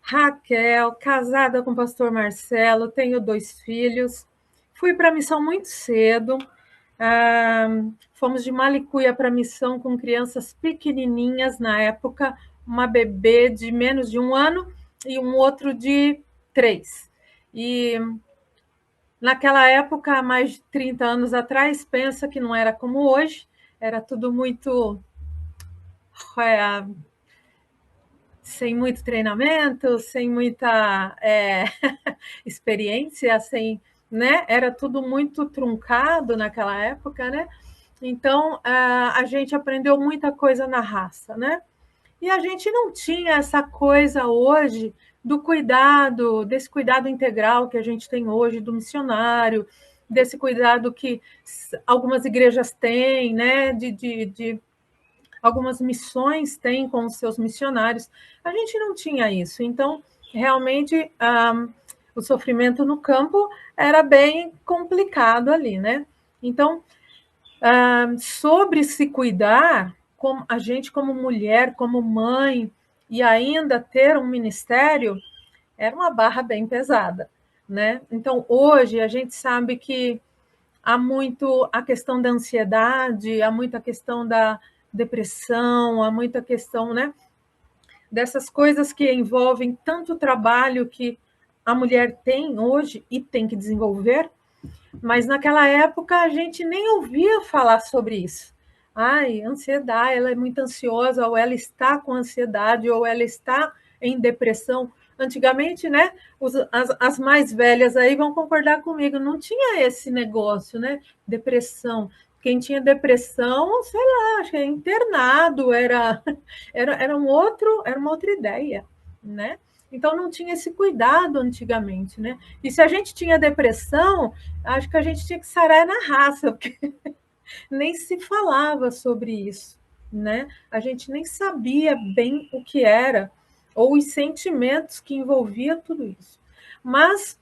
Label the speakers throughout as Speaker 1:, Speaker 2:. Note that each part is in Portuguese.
Speaker 1: Raquel, casada com o pastor Marcelo, tenho 2 filhos. Fui para a missão muito cedo. Ah, fomos de Malicuia para a missão com crianças pequenininhas na época, uma bebê de menos de 1 ano e um outro de 3. E naquela época, há mais de 30 anos atrás, pensa que não era como hoje, era tudo muito é, sem muito treinamento, sem muita experiência, sem, né? Era tudo muito truncado naquela época, né? Então a gente aprendeu muita coisa na raça, né? E a gente não tinha essa coisa hoje do cuidado, desse cuidado integral que a gente tem hoje do missionário, desse cuidado que algumas igrejas têm, né? De algumas missões têm com os seus missionários. A gente não tinha isso. Então, realmente, o sofrimento no campo era bem complicado ali, né? Então, sobre se cuidar, como a gente como mulher, como mãe, e ainda ter um ministério, era uma barra bem pesada, né? Então, hoje, a gente sabe que há muito a questão da ansiedade, há muita questão da depressão, há muita questão, né, dessas coisas que envolvem tanto trabalho que a mulher tem hoje e tem que desenvolver, mas naquela época a gente nem ouvia falar sobre isso. Ai, ansiedade, ela é muito ansiosa, ou ela está com ansiedade, ou ela está em depressão. Antigamente, né, as mais velhas aí vão concordar comigo, não tinha esse negócio, né? Depressão. Quem tinha depressão, sei lá, acho que era internado, era uma outra ideia, né? Então não tinha esse cuidado antigamente, né? E se a gente tinha depressão, acho que a gente tinha que sarar na raça, porque nem se falava sobre isso, né? A gente nem sabia bem o que era ou os sentimentos que envolvia tudo isso. Mas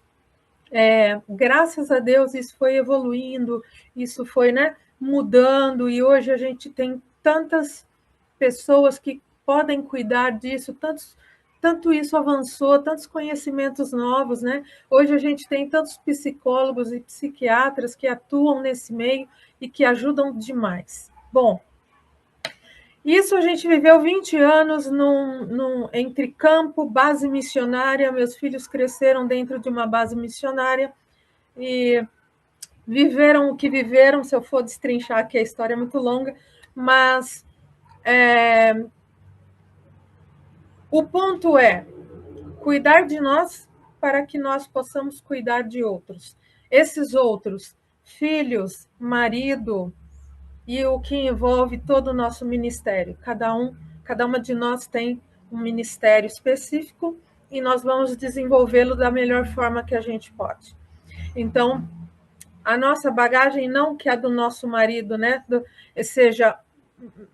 Speaker 1: graças a Deus isso foi evoluindo, isso foi, né, mudando e hoje a gente tem tantas pessoas que podem cuidar disso, tanto isso avançou, tantos conhecimentos novos, né? Hoje a gente tem tantos psicólogos e psiquiatras que atuam nesse meio e que ajudam demais. Bom, isso a gente viveu 20 anos entre campo, base missionária. Meus filhos cresceram dentro de uma base missionária e viveram o que viveram. Se eu for destrinchar aqui, a história é muito longa, mas o ponto é cuidar de nós para que nós possamos cuidar de outros. Esses outros, filhos, marido e o que envolve todo o nosso ministério. Cada uma de nós tem um ministério específico e nós vamos desenvolvê-lo da melhor forma que a gente pode. Então, a nossa bagagem, não que a do nosso marido, né, seja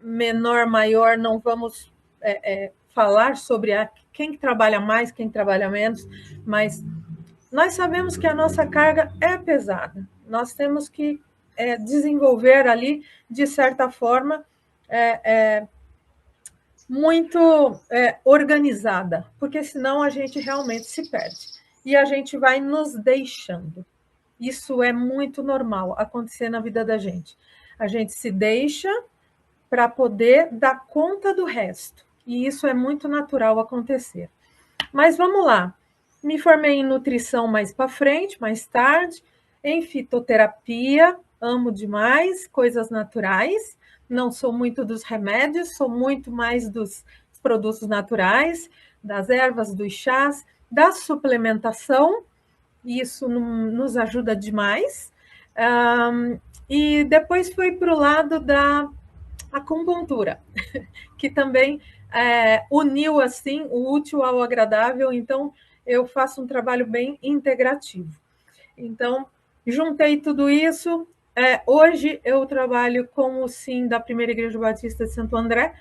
Speaker 1: menor, maior, não vamos falar sobre quem trabalha mais, quem trabalha menos, mas nós sabemos que a nossa carga é pesada. Nós temos que desenvolver ali, de certa forma, muito organizada, porque senão a gente realmente se perde. E a gente vai nos deixando. Isso é muito normal acontecer na vida da gente. A gente se deixa para poder dar conta do resto. E isso é muito natural acontecer. Mas vamos lá. Me formei em nutrição mais para frente, mais tarde, em fitoterapia, amo demais coisas naturais. Não sou muito dos remédios, sou muito mais dos produtos naturais, das ervas, dos chás, da suplementação. Isso nos ajuda demais. E depois fui para o lado da acupuntura, que também uniu assim o útil ao agradável. Então eu faço um trabalho bem integrativo. Então juntei tudo isso. Hoje eu trabalho com o SIM da Primeira Igreja Batista de Santo André,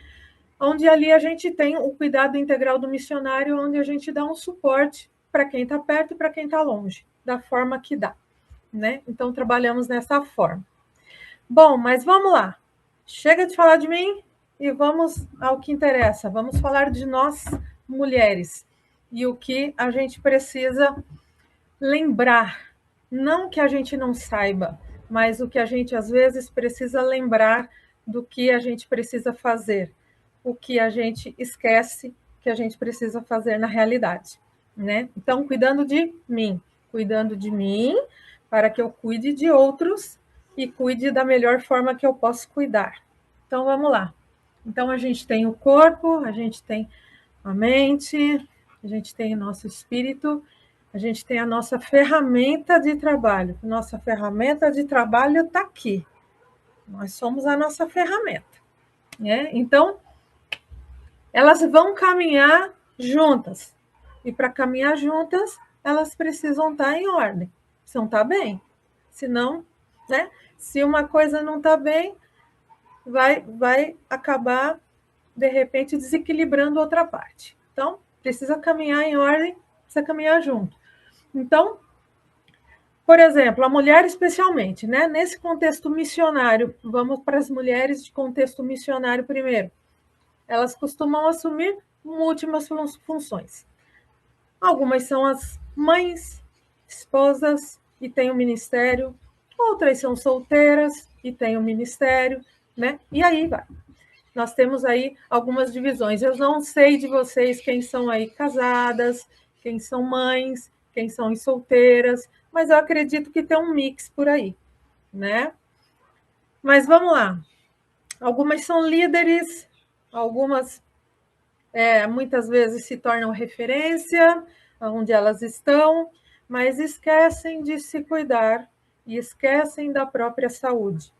Speaker 1: onde ali a gente tem o cuidado integral do missionário, onde a gente dá um suporte para quem está perto e para quem está longe, da forma que dá, né? Então trabalhamos nessa forma. Bom, mas vamos lá. Chega de falar de mim e vamos ao que interessa. Vamos falar de nós, mulheres. e o que a gente precisa lembrar. Não que a gente não saiba, mas o que a gente às vezes precisa lembrar do que a gente precisa fazer, o que a gente esquece que a gente precisa fazer na realidade, né? Então, cuidando de mim para que eu cuide de outros e cuide da melhor forma que eu posso cuidar. Então, vamos lá. Então, a gente tem o corpo, a gente tem a mente, a gente tem o nosso espírito, a gente tem a nossa ferramenta de trabalho. Nossa ferramenta de trabalho está aqui. Nós somos a nossa ferramenta, né? Então, elas vão caminhar juntas. E para caminhar juntas, elas precisam estar em ordem. Precisam estar bem. Senão, né? Se uma coisa não está bem, vai acabar, de repente, desequilibrando outra parte. Então, precisa caminhar em ordem, precisa caminhar junto. Então, por exemplo, a mulher especialmente, né? Nesse contexto missionário, vamos para as mulheres de contexto missionário primeiro. Elas costumam assumir múltiplas funções. Algumas são as mães, esposas e têm um ministério, outras são solteiras e têm um ministério, né? E aí vai. Nós temos aí algumas divisões. Eu não sei de vocês quem são aí casadas, quem são mães, quem são solteiras, mas eu acredito que tem um mix por aí, né? Mas vamos lá. Algumas são líderes, algumas muitas vezes se tornam referência onde elas estão, mas esquecem de se cuidar e esquecem da própria saúde.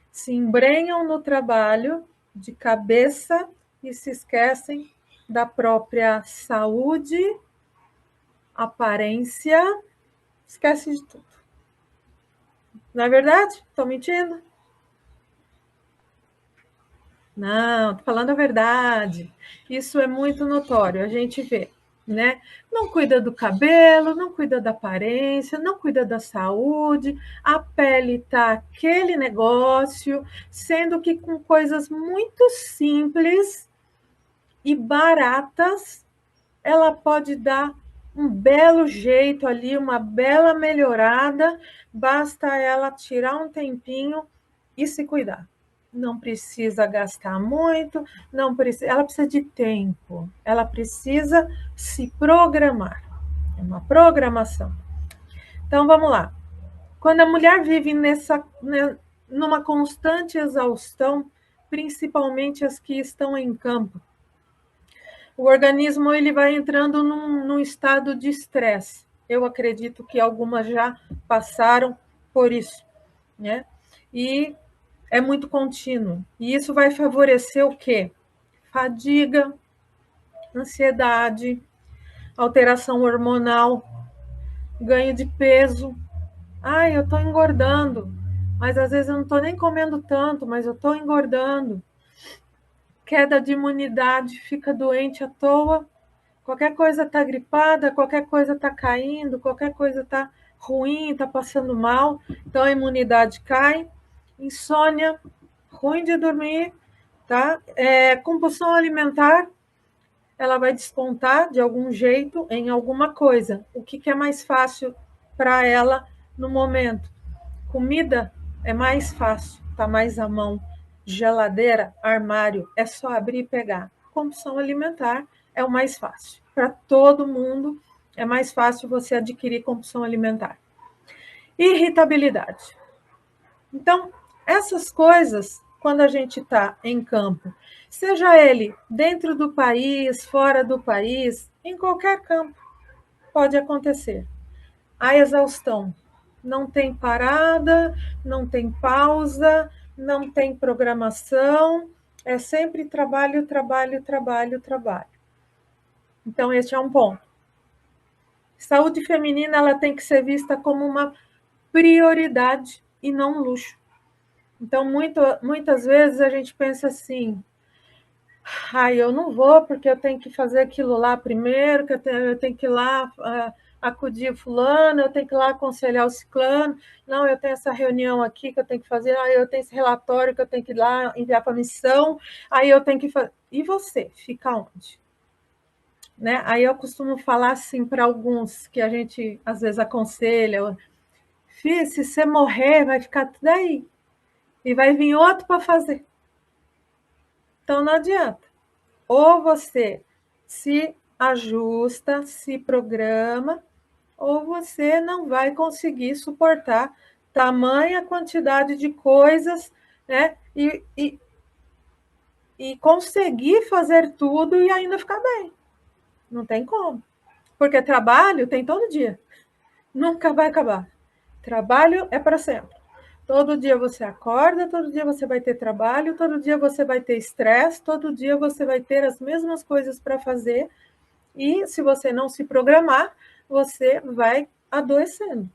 Speaker 1: Se embrenham no trabalho de cabeça e se esquecem da própria saúde, aparência, esquece de tudo. Não é verdade? Estou mentindo? Não, estou falando a verdade. Isso é muito notório, a gente vê, né? Não cuida do cabelo, não cuida da aparência, não cuida da saúde, a pele tá aquele negócio, sendo que com coisas muito simples e baratas, ela pode dar um belo jeito ali, uma bela melhorada, basta ela tirar um tempinho e se cuidar. Não precisa gastar muito, não precisa, ela precisa de tempo, ela precisa se programar. É uma programação. Então vamos lá. Quando a mulher vive numa constante exaustão, principalmente as que estão em campo, o organismo ele vai entrando num estado de estresse. Eu acredito que algumas já passaram por isso, né? E é muito contínuo. E isso vai favorecer o quê? Fadiga, ansiedade, alteração hormonal, ganho de peso. Ai, eu estou engordando, mas às vezes eu não estou nem comendo tanto, mas eu estou engordando. Queda de imunidade, fica doente à toa. Qualquer coisa está gripada, qualquer coisa está caindo, qualquer coisa está ruim, está passando mal, então a imunidade cai, insônia, ruim de dormir, tá? Compulsão alimentar, ela vai descontar de algum jeito em alguma coisa. O que é mais fácil para ela no momento? Comida é mais fácil, está mais à mão. Geladeira, armário, é só abrir e pegar. Compulsão alimentar é o mais fácil. Para todo mundo, é mais fácil você adquirir compulsão alimentar. Irritabilidade. Então, essas coisas, quando a gente está em campo, seja ele dentro do país, fora do país, em qualquer campo, pode acontecer. A exaustão. Não tem parada, não tem pausa, não tem programação, é sempre trabalho, trabalho, trabalho, trabalho. Então, este é um ponto. Saúde feminina ela tem que ser vista como uma prioridade e não um luxo. Então, muitas vezes a gente pensa assim, eu não vou porque eu tenho que fazer aquilo lá primeiro, que eu tenho que ir lá acudir fulano, eu tenho que ir lá aconselhar o ciclano, não, eu tenho essa reunião aqui que eu tenho que fazer, eu tenho esse relatório que eu tenho que ir lá enviar para a missão, aí eu tenho que fazer. E você, fica onde? né? Aí eu costumo falar assim para alguns que a gente às vezes aconselha: Fih, se você morrer, vai ficar tudo aí. E vai vir outro para fazer. Então não adianta. Ou você se ajusta, se programa, ou você não vai conseguir suportar tamanha quantidade de coisas, né? E conseguir fazer tudo e ainda ficar bem. Não tem como. Porque trabalho tem todo dia. Nunca vai acabar. Trabalho é para sempre. Todo dia você acorda, todo dia você vai ter trabalho, todo dia você vai ter estresse, todo dia você vai ter as mesmas coisas para fazer. E se você não se programar, você vai adoecendo.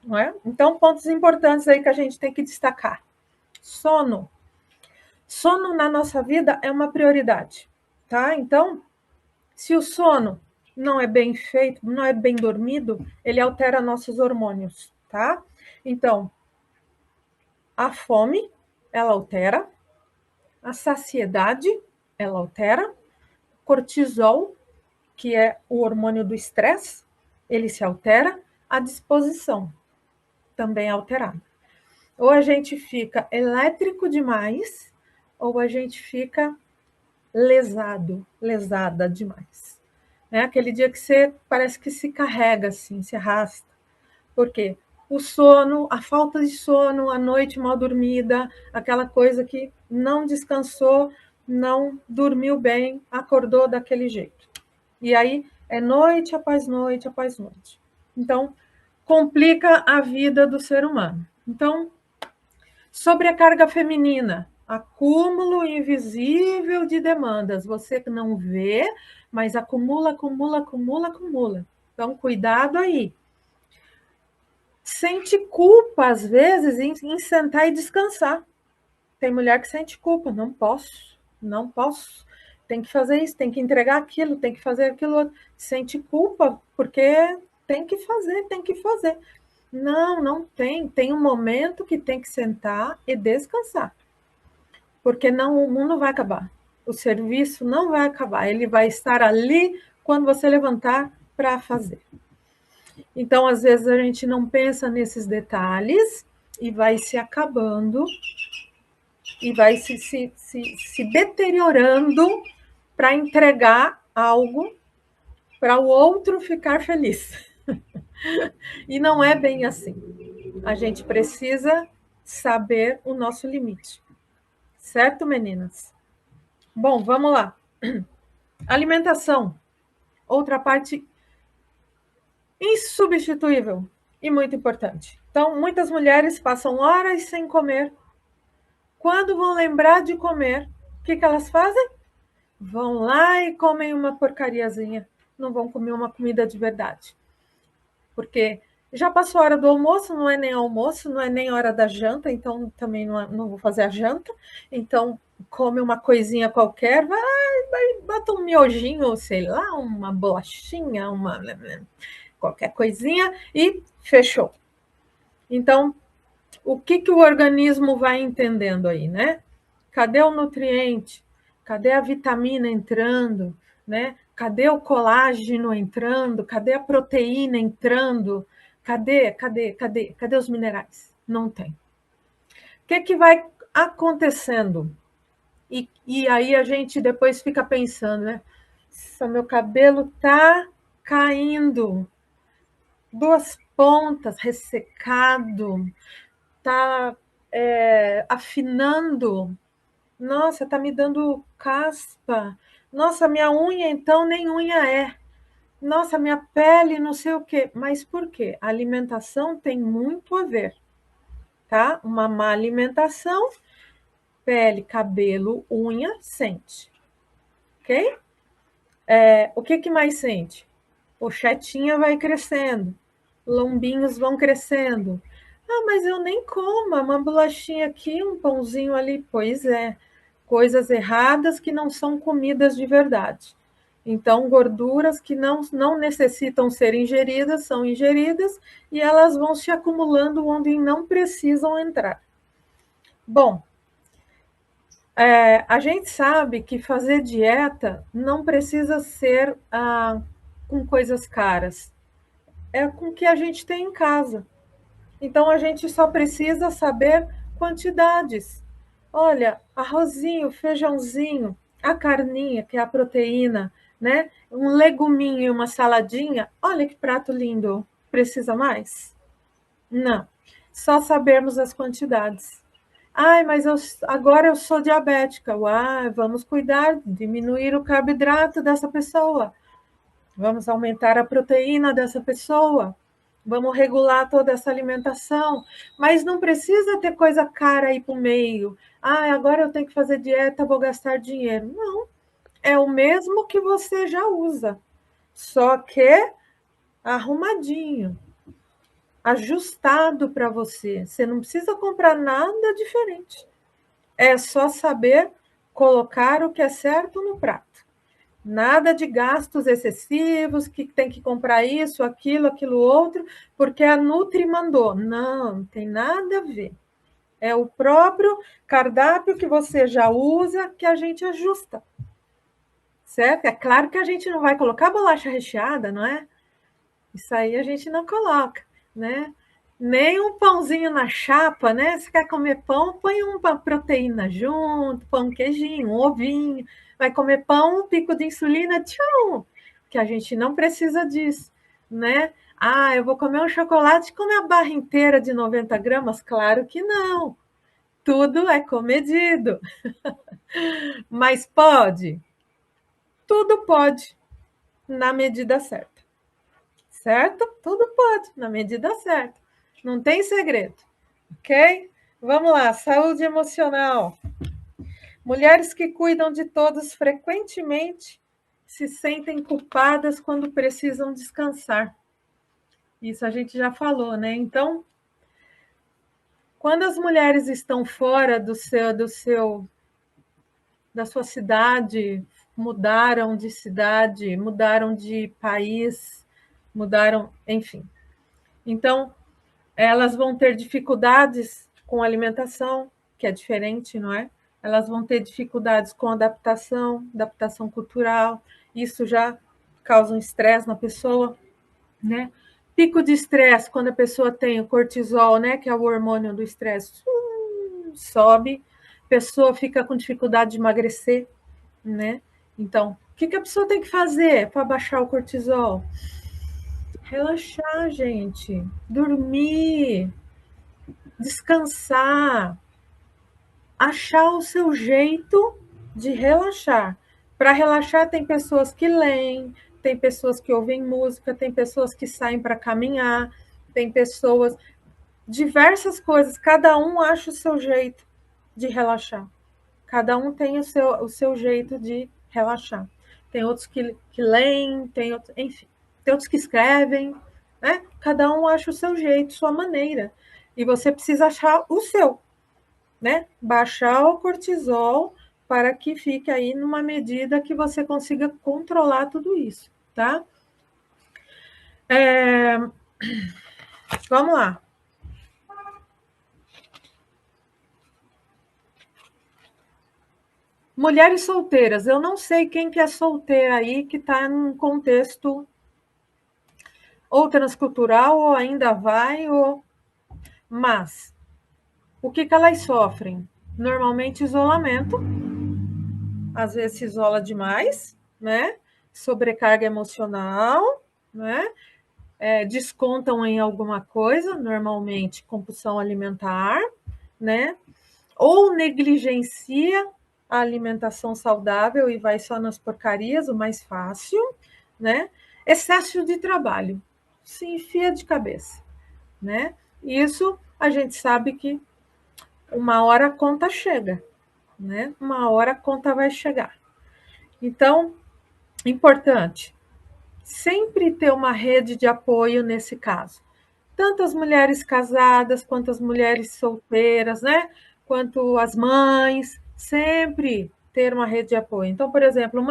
Speaker 1: Não é? Então, pontos importantes aí que a gente tem que destacar. Sono. Sono na nossa vida é uma prioridade, tá? Então, se o sono não é bem feito, não é bem dormido, ele altera nossos hormônios, tá? Então, a fome, ela altera, a saciedade, ela altera, cortisol, que é o hormônio do estresse, ele se altera, a disposição também é alterada. Ou a gente fica elétrico demais, ou a gente fica lesado, lesada demais. É aquele dia que você parece que se carrega assim, se arrasta. Por quê? O sono, a falta de sono, a noite mal dormida, aquela coisa que não descansou, não dormiu bem, acordou daquele jeito. E aí é noite após noite após noite. Então, complica a vida do ser humano. Então, sobre a carga feminina, acúmulo invisível de demandas. Você não vê, mas acumula, acumula, acumula, acumula. Então, cuidado aí. Sente culpa, às vezes, em sentar e descansar. Tem mulher que sente culpa, não posso, não posso. Tem que fazer isso, tem que entregar aquilo, tem que fazer aquilo outro. Sente culpa, porque tem que fazer, tem que fazer. Não, não tem. Tem um momento que tem que sentar e descansar. Porque não, o mundo vai acabar. O serviço não vai acabar. Ele vai estar ali quando você levantar para fazer. Então, às vezes, a gente não pensa nesses detalhes e vai se acabando e vai se deteriorando para entregar algo para o outro ficar feliz. E não é bem assim. A gente precisa saber o nosso limite. Certo, meninas? Bom, vamos lá. Alimentação. Outra parte insubstituível e muito importante. Então, muitas mulheres passam horas sem comer. Quando vão lembrar de comer, o que elas fazem? Vão lá e comem uma porcariazinha. Não vão comer uma comida de verdade. Porque já passou a hora do almoço, não é nem almoço, não é nem hora da janta, então também não vou fazer a janta. Então, come uma coisinha qualquer, bota um miojinho, sei lá, uma bolachinha, qualquer coisinha e fechou. Então, o que o organismo vai entendendo aí, né? Cadê o nutriente? Cadê a vitamina entrando? Né? Cadê o colágeno entrando? Cadê a proteína entrando? Cadê os minerais? Não tem. O que vai acontecendo? E aí a gente depois fica pensando, né? Meu cabelo tá caindo, duas pontas, ressecado, tá afinando. Nossa, tá me dando caspa. Nossa, minha unha então nem unha é. Nossa, minha pele não sei o quê. Mas por quê? A alimentação tem muito a ver, tá? Uma má alimentação, pele, cabelo, unha, sente. Ok? O que mais sente? Pochetinha vai crescendo, lombinhos vão crescendo. Ah, mas eu nem como, uma bolachinha aqui, um pãozinho ali. Pois é, coisas erradas que não são comidas de verdade. Então, gorduras que não necessitam ser ingeridas são ingeridas e elas vão se acumulando onde não precisam entrar. Bom, A gente sabe que fazer dieta não precisa ser com coisas caras, é com o que a gente tem em casa. Então a gente só precisa saber quantidades. Olha, arrozinho, feijãozinho, a carninha, que é a proteína, né? Um leguminho e uma saladinha. Olha que prato lindo. Precisa mais? Não. Só sabermos as quantidades. Ai, mas agora eu sou diabética. Uai, vamos cuidar, diminuir o carboidrato dessa pessoa. Vamos aumentar a proteína dessa pessoa. Vamos regular toda essa alimentação. Mas não precisa ter coisa cara aí para o meio. Ah, agora eu tenho que fazer dieta, vou gastar dinheiro. Não, é o mesmo que você já usa, só que arrumadinho, ajustado para você. Você não precisa comprar nada diferente. É só saber colocar o que é certo no prato. Nada de gastos excessivos, que tem que comprar isso, aquilo outro, porque a Nutri mandou. Não, não tem nada a ver. É o próprio cardápio que você já usa que a gente ajusta. Certo? É claro que a gente não vai colocar bolacha recheada, não é? Isso aí a gente não coloca, né? Nem um pãozinho na chapa, né? Se quer comer pão, põe uma proteína junto, põe um queijinho, um ovinho. Vai comer pão, um pico de insulina, tchau! Que a gente não precisa disso, né? Ah, eu vou comer um chocolate e comer a barra inteira de 90 gramas? Claro que não. Tudo é comedido. Mas pode? Tudo pode, na medida certa. Certo? Tudo pode, na medida certa. Não tem segredo, ok? Vamos lá, saúde emocional. Mulheres que cuidam de todos frequentemente se sentem culpadas quando precisam descansar. Isso a gente já falou, né? Então, quando as mulheres estão fora da sua cidade, mudaram de país, mudaram, enfim. Então, elas vão ter dificuldades com alimentação, que é diferente, não é? Elas vão ter dificuldades com adaptação cultural, isso já causa um estresse na pessoa, né? Pico de estresse, quando a pessoa tem o cortisol, né, que é o hormônio do estresse, sobe, a pessoa fica com dificuldade de emagrecer, né? Então, o que a pessoa tem que fazer para baixar o cortisol? Relaxar, gente, dormir, descansar, achar o seu jeito de relaxar. Para relaxar, tem pessoas que leem, tem pessoas que ouvem música, tem pessoas que saem para caminhar, tem pessoas. Diversas coisas, cada um acha o seu jeito de relaxar. Cada um tem o seu jeito de relaxar. Tem outros que leem, tem outros, enfim, tem outros que escrevem, né? Cada um acha o seu jeito, sua maneira. E você precisa achar o seu, né? Baixar o cortisol para que fique aí numa medida que você consiga controlar tudo isso, tá? Vamos lá. Mulheres solteiras, eu não sei quem que é solteira aí que está num contexto ou transcultural ou ainda vai, mas o que elas sofrem? Normalmente isolamento, às vezes se isola demais, né? Sobrecarga emocional, né? Descontam em alguma coisa, normalmente compulsão alimentar, né? Ou negligencia a alimentação saudável e vai só nas porcarias, o mais fácil, né? Excesso de trabalho, se enfia de cabeça, né? Isso a gente sabe que uma hora a conta chega, né? Uma hora a conta vai chegar. Então, importante, sempre ter uma rede de apoio nesse caso. Tanto as mulheres casadas, quanto as mulheres solteiras, né? Quanto as mães, sempre ter uma rede de apoio. Então, por exemplo,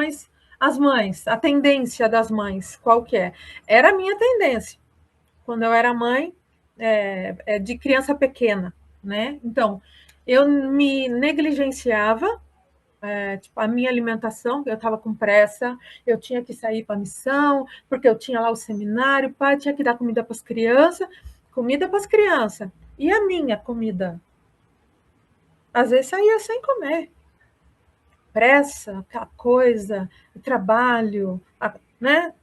Speaker 1: as mães, a tendência das mães, qual que é? Era a minha tendência, quando eu era mãe de criança pequena, né? Então, eu me negligenciava, tipo, a minha alimentação, eu estava com pressa, eu tinha que sair para a missão, porque eu tinha lá o seminário, pai, tinha que dar comida para as crianças. E a minha comida? Às vezes saía sem comer. Pressa, aquela coisa, o trabalho, né?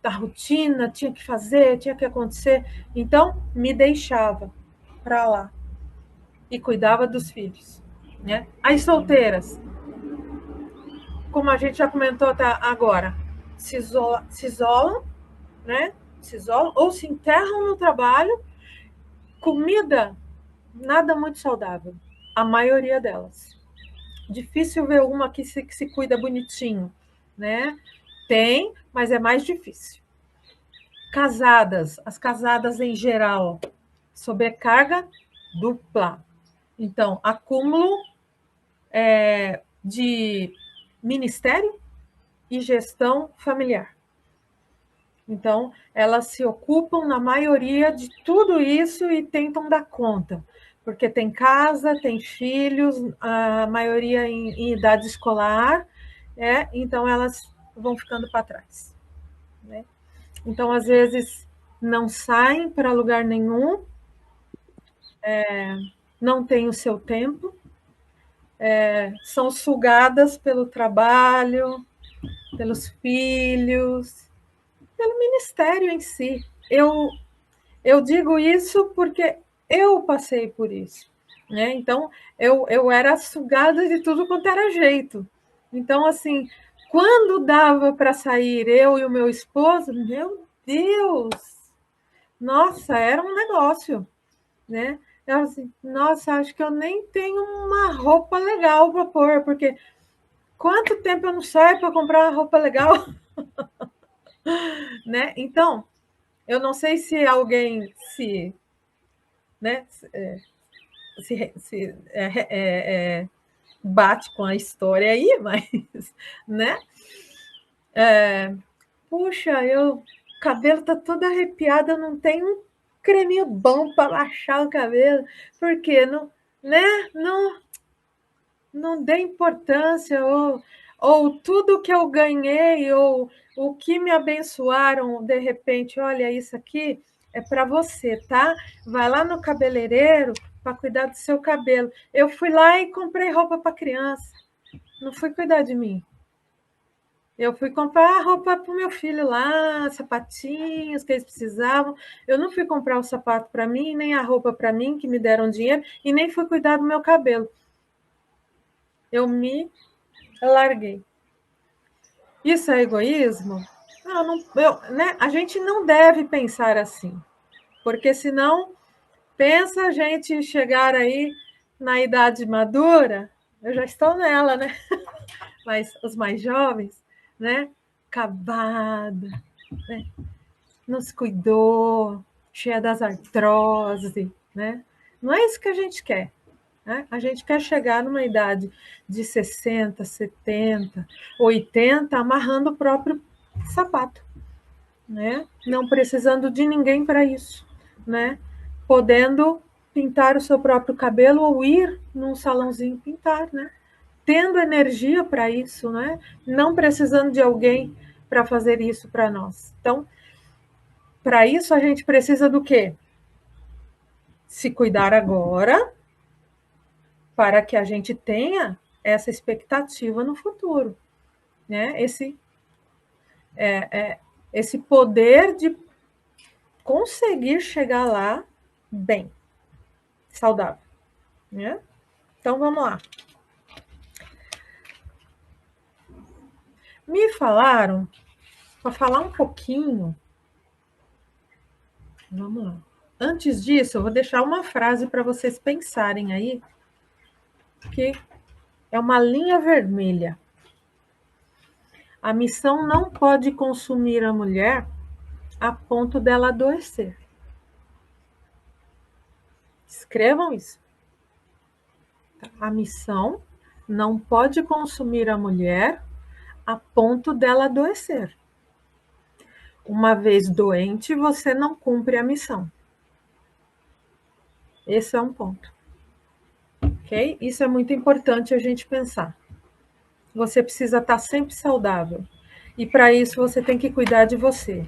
Speaker 1: A rotina, tinha que fazer, tinha que acontecer. Então, me deixava para lá e cuidava dos filhos. Né? As solteiras, como a gente já comentou tá, agora, se isolam, né? Se isolam ou se enterram no trabalho. Comida, nada muito saudável. A maioria delas. Difícil ver uma que se cuida bonitinho, né? Tem, mas é mais difícil. Casadas, as casadas em geral, sobrecarga dupla. Então, acúmulo de ministério e gestão familiar. Então, elas se ocupam, na maioria, de tudo isso e tentam dar conta, porque tem casa, tem filhos, a maioria em idade escolar, então elas vão ficando para trás. Né? Então, às vezes, não saem para lugar nenhum, não têm o seu tempo, são sugadas pelo trabalho, pelos filhos, pelo ministério em si. Eu digo isso porque eu passei por isso. Né? Então, eu era sugada de tudo quanto era jeito. Então, assim, quando dava para sair eu e o meu esposo, meu Deus, nossa, era um negócio. Né? Eu assim, nossa, acho que eu nem tenho uma roupa legal para pôr, porque quanto tempo eu não saio para comprar uma roupa legal? Né? Então, eu não sei se alguém né, bate com a história aí, mas, né? Puxa, o cabelo tá todo arrepiado, eu não tenho um creminho bom para baixar o cabelo, porque não, né? Não dê importância, ou tudo que eu ganhei, ou o que me abençoaram, de repente, olha, isso aqui é para você, tá? Vai lá no cabeleireiro para cuidar do seu cabelo. Eu fui lá e comprei roupa para criança, não fui cuidar de mim. Eu fui comprar roupa para o meu filho lá, sapatinhos que eles precisavam. Eu não fui comprar o sapato para mim, nem a roupa para mim, que me deram dinheiro, e nem fui cuidar do meu cabelo. Eu me larguei. Isso é egoísmo? Né? A gente não deve pensar assim, porque senão, pensa a gente chegar aí na idade madura, eu já estou nela, né? Mas os mais jovens, né? Acabada, né? Não se cuidou, cheia das artroses, né? Não é isso que a gente quer. Né? A gente quer chegar numa idade de 60, 70, 80, amarrando o próprio sapato, né? Não precisando de ninguém para isso, né? Podendo pintar o seu próprio cabelo ou ir num salãozinho pintar, né? Tendo energia para isso, né? Não precisando de alguém para fazer isso para nós. Então, para isso a gente precisa do quê? Se cuidar agora, para que a gente tenha essa expectativa no futuro, né? Esse poder de conseguir chegar lá bem, saudável, né? Então vamos lá. Me falaram, para falar um pouquinho, vamos lá. Antes disso, eu vou deixar uma frase para vocês pensarem aí, que é uma linha vermelha. A missão não pode consumir a mulher a ponto dela adoecer. Escrevam isso. A missão não pode consumir a mulher a ponto dela adoecer. Uma vez doente, você não cumpre a missão. Esse é um ponto. Ok? Isso é muito importante a gente pensar. você precisa estar sempre saudável. E para isso você tem que cuidar de você.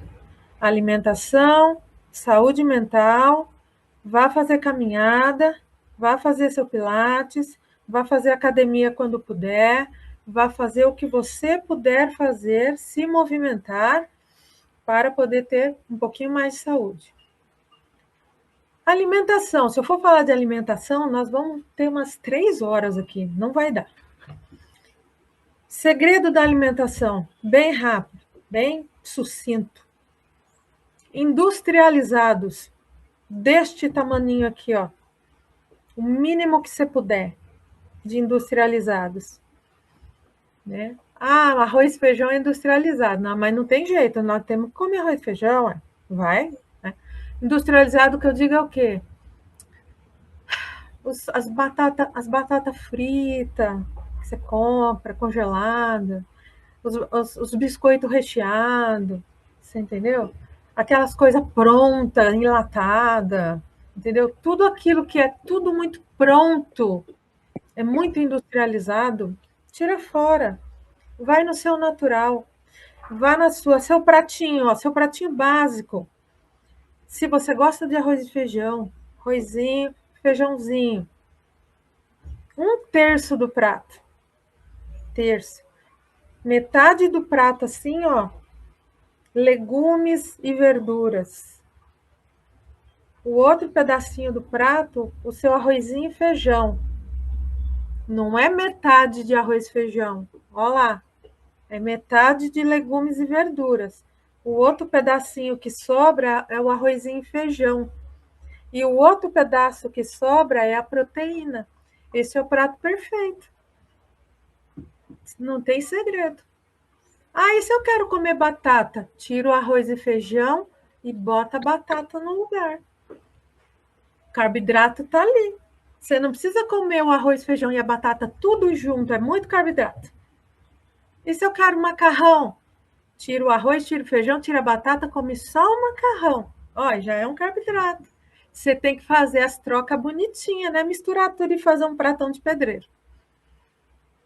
Speaker 1: Alimentação, saúde mental, vá fazer caminhada, vá fazer seu pilates, vá fazer academia quando puder, vá fazer o que você puder fazer, se movimentar para poder ter um pouquinho mais de saúde. Alimentação, se eu for falar de alimentação, nós vamos ter umas 3 horas aqui, não vai dar. Segredo da alimentação, bem rápido, bem sucinto. Industrializados, deste tamaninho aqui, ó. O mínimo que você puder de industrializados, né? Ah, arroz e feijão é industrializado. Não, mas não tem jeito, nós temos que comer arroz e feijão, ué. Vai, né? Industrializado que eu digo é o quê? As batata fritas que você compra, congelada, os biscoitos recheados, você entendeu? Aquelas coisas prontas, enlatada, entendeu? Tudo aquilo que é tudo muito pronto, é muito industrializado, tira fora. Vai no seu natural, vá na sua, seu pratinho, ó, seu pratinho básico. Se você gosta de arroz e feijão, arrozinho, feijãozinho, 1/3 do prato, terço. Metade do prato assim, ó, legumes e verduras. O outro pedacinho do prato, o seu arrozinho e feijão. Não é metade de arroz e feijão. Olha lá, é metade de legumes e verduras. O outro pedacinho que sobra é o arrozinho e feijão. E o outro pedaço que sobra é a proteína. Esse é o prato perfeito. Não tem segredo. Ah, e se eu quero comer batata? Tira o arroz e feijão e bota a batata no lugar. O carboidrato está ali. Você não precisa comer o arroz, feijão e a batata tudo junto, é muito carboidrato. E se eu quero macarrão? Tira o arroz, tira o feijão, tira a batata, come só o macarrão. Ó, já é um carboidrato. Você tem que fazer as trocas bonitinhas, né? Misturar tudo e fazer um pratão de pedreiro.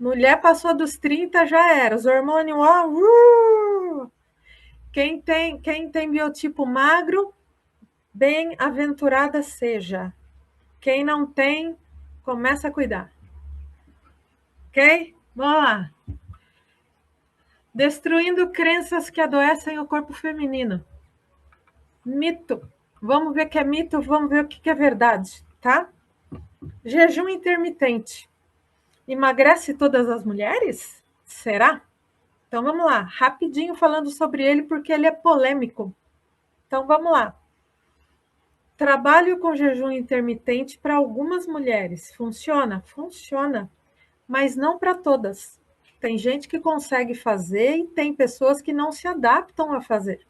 Speaker 1: Mulher passou dos 30, já era. Os hormônios, ó. Quem tem biotipo magro, bem-aventurada seja. Quem não tem, começa a cuidar. Ok? Vamos lá. Destruindo crenças que adoecem o corpo feminino. Mito. Vamos ver o que é mito, vamos ver o que é verdade, tá? Jejum intermitente. Emagrece todas as mulheres? Será? Então vamos lá, rapidinho falando sobre ele, porque ele é polêmico. Então vamos lá. Trabalho com jejum intermitente para algumas mulheres. Funciona? Funciona, mas não para todas. Tem gente que consegue fazer e tem pessoas que não se adaptam a fazer.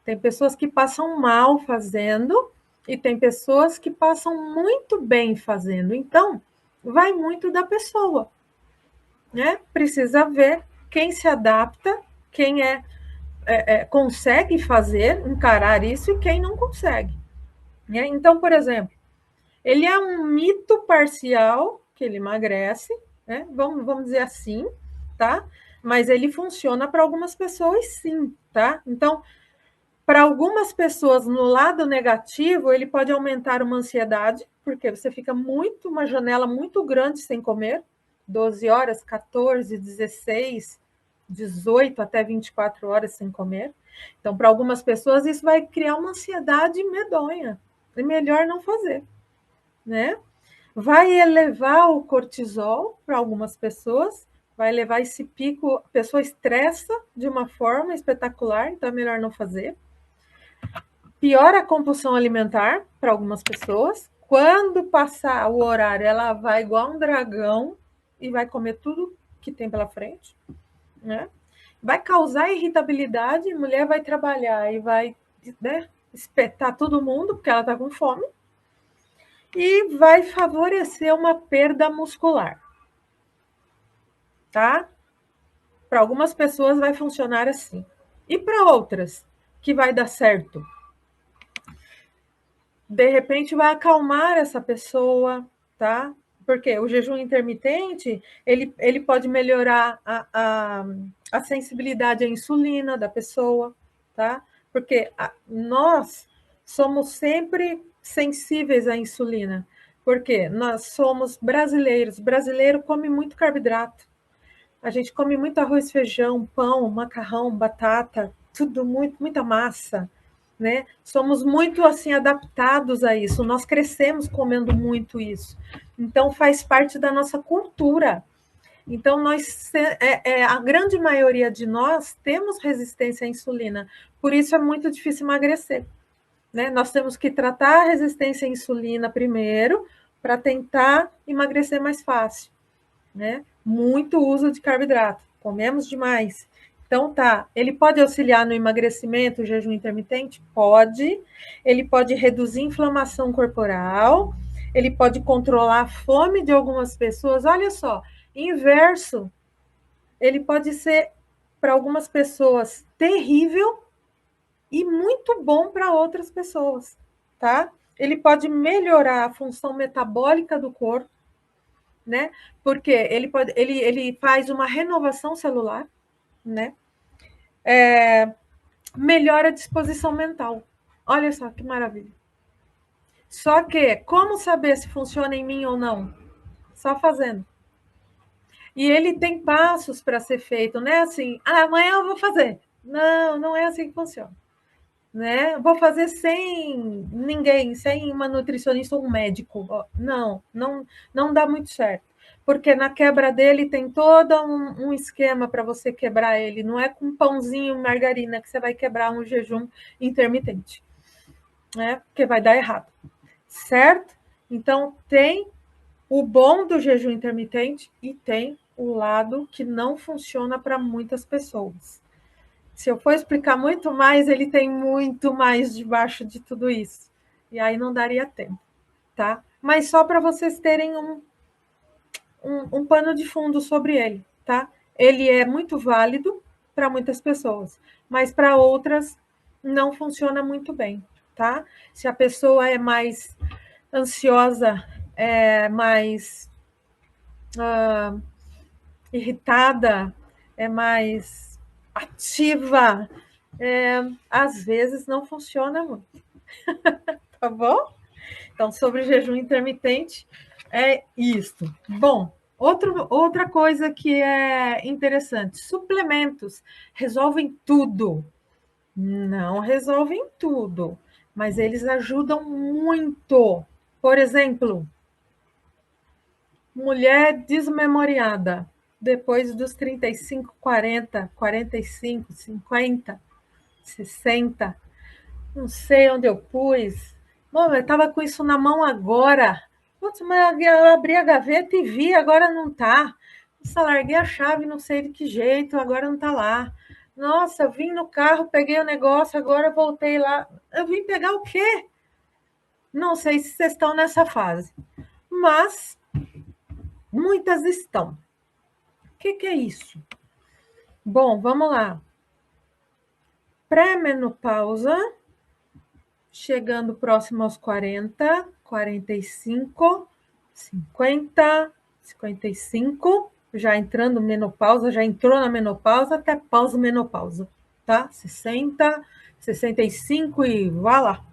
Speaker 1: Tem pessoas que passam mal fazendo e tem pessoas que passam muito bem fazendo. Então, vai muito da pessoa, né? Precisa ver quem se adapta, quem consegue fazer, encarar isso e quem não consegue. Né? Então, por exemplo, ele é um mito parcial que ele emagrece, né? Vamos dizer assim, tá? Mas ele funciona para algumas pessoas, sim, tá? Então, para algumas pessoas, no lado negativo, ele pode aumentar uma ansiedade, porque você fica uma janela muito grande sem comer, 12 horas, 14, 16, 18 até 24 horas sem comer. Então, para algumas pessoas, isso vai criar uma ansiedade medonha. É melhor não fazer, né? Vai elevar o cortisol para algumas pessoas, vai levar esse pico, a pessoa estressa de uma forma espetacular, então é melhor não fazer. Piora a compulsão alimentar para algumas pessoas. Quando passar o horário, ela vai igual um dragão e vai comer tudo que tem pela frente, né? Vai causar irritabilidade, a mulher vai trabalhar e vai, né, espetar todo mundo porque ela está com fome. E vai favorecer uma perda muscular, tá? Para algumas pessoas vai funcionar assim. E para outras, que vai dar certo? De repente vai acalmar essa pessoa, tá? Porque o jejum intermitente, ele pode melhorar a sensibilidade à insulina da pessoa, tá? Porque nós somos sempre sensíveis à insulina, porque nós somos brasileiros. Brasileiro come muito carboidrato. A gente come muito arroz, feijão, pão, macarrão, batata, tudo muita massa, né? Somos muito assim adaptados a isso. Nós crescemos comendo muito isso. Então faz parte da nossa cultura. Então a grande maioria de nós temos resistência à insulina. Por isso é muito difícil emagrecer, né? Nós temos que tratar a resistência à insulina primeiro para tentar emagrecer mais fácil, né? Muito uso de carboidrato, comemos demais. Então tá, ele pode auxiliar no emagrecimento, o jejum intermitente? Pode. Ele pode reduzir inflamação corporal, ele pode controlar a fome de algumas pessoas. Olha só, inverso, ele pode ser para algumas pessoas terrível e muito bom para outras pessoas, tá? Ele pode melhorar a função metabólica do corpo, né? Porque ele faz uma renovação celular, né? Melhora a disposição mental. Olha só que maravilha. Só que, como saber se funciona em mim ou não? Só fazendo. E ele tem passos para ser feito, não é assim, amanhã eu vou fazer. Não, não é assim que funciona. Né? Vou fazer sem ninguém, sem uma nutricionista ou um médico. Não, não dá muito certo. Porque na quebra dele tem todo um esquema para você quebrar ele. Não é com pãozinho e margarina que você vai quebrar um jejum intermitente, né? Porque vai dar errado, certo? Então, tem o bom do jejum intermitente e tem o lado que não funciona para muitas pessoas. Se eu for explicar muito mais, ele tem muito mais debaixo de tudo isso. E aí não daria tempo, tá? Mas só para vocês terem um pano de fundo sobre ele, tá? Ele é muito válido para muitas pessoas, mas para outras não funciona muito bem, tá? Se a pessoa é mais ansiosa, é mais irritada, é mais ativa, às vezes não funciona muito, tá bom? Então, sobre jejum intermitente, é isto. Bom, outra coisa que é interessante: suplementos resolvem tudo? Não resolvem tudo, mas eles ajudam muito. Por exemplo, mulher desmemoriada, depois dos 35, 40, 45, 50, 60, não sei onde eu pus. Bom, eu estava com isso na mão agora. Putz, mas eu abri a gaveta e vi, agora não está. Nossa, larguei a chave, não sei de que jeito, agora não está lá. Nossa, eu vim no carro, peguei o negócio, agora voltei lá. Eu vim pegar o quê? Não sei se vocês estão nessa fase, mas muitas estão. O que é isso? Bom, vamos lá. Pré-menopausa, chegando próximo aos 40, 45, 50, 55, já entrando menopausa, já entrou na menopausa até pós-menopausa, tá? 60, 65 e vá lá.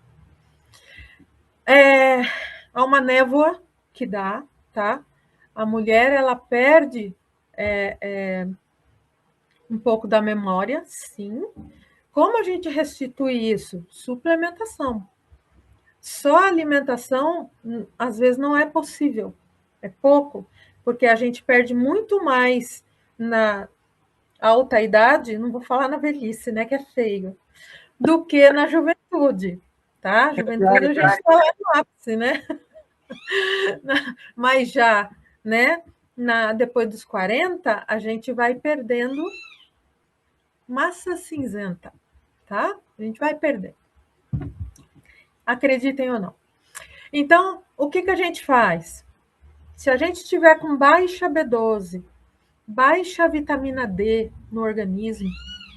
Speaker 1: Há uma névoa que dá, tá? A mulher, ela perde um pouco da memória, sim. Como a gente restitui isso? Suplementação. Só alimentação, às vezes, não é possível. É pouco, porque a gente perde muito mais na alta idade, não vou falar na velhice, né, que é feio, do que na juventude, tá? Juventude a gente está lá no ápice, né? Mas já, né, depois dos 40, a gente vai perdendo massa cinzenta, tá? A gente vai perder. Acreditem ou não. Então, o que a gente faz? Se a gente tiver com baixa B12, baixa vitamina D no organismo,